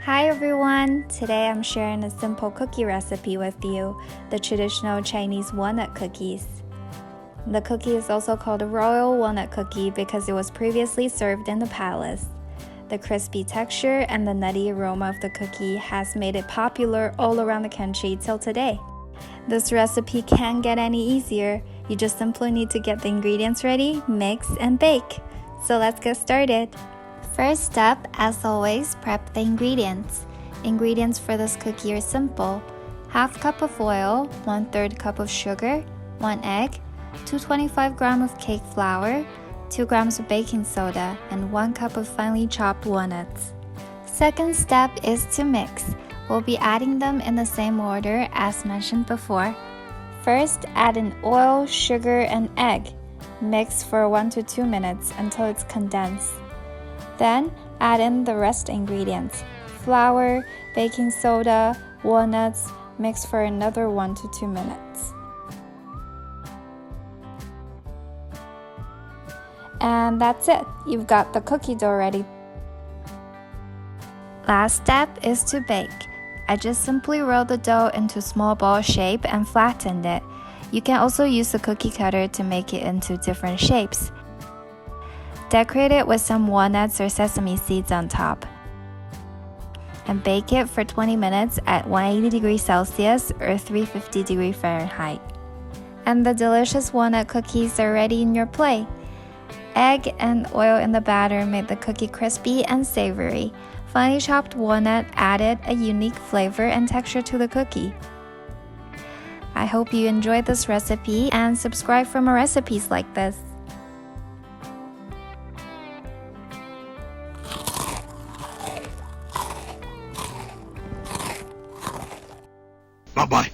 Hi everyone! Today I'm sharing a simple cookie recipe with you, the traditional Chinese walnut cookies. The cookie is also called a royal walnut cookie because it was previously served in the palace. The crispy texture and the nutty aroma of the cookie has made it popular all around the country till today. This recipe can't get any easier. You just simply need to get the ingredients ready, mix, and bake. So let's get started. First step, as always, prep the ingredients. Ingredients for this cookie are simple. Half cup of oil, 1/3 cup of sugar, 1 egg, 225 grams of cake flour, 2 grams of baking soda, and 1 cup of finely chopped walnuts. Second step is to mix. We'll be adding them in the same order as mentioned before. First, add in oil, sugar, and egg. Mix for 1 to 2 minutes until it's condensed. Then, add in the rest ingredients. Flour, baking soda, walnuts, mix for another 1 to 2 minutes. And that's it. You've got the cookie dough ready. Last step is to bake. I just simply rolled the dough into small ball shape and flattened it. You can also use the cookie cutter to make it into different shapes. Decorate it with some walnuts or sesame seeds on top. And bake it for 20 minutes at 180 degrees Celsius or 350 degrees Fahrenheit. And the delicious walnut cookies are ready in your plate. Egg and oil in the batter made the cookie crispy and savory. Finely chopped walnut added a unique flavor and texture to the cookie. I hope you enjoyed this recipe and subscribe for more recipes like this. Bye-bye.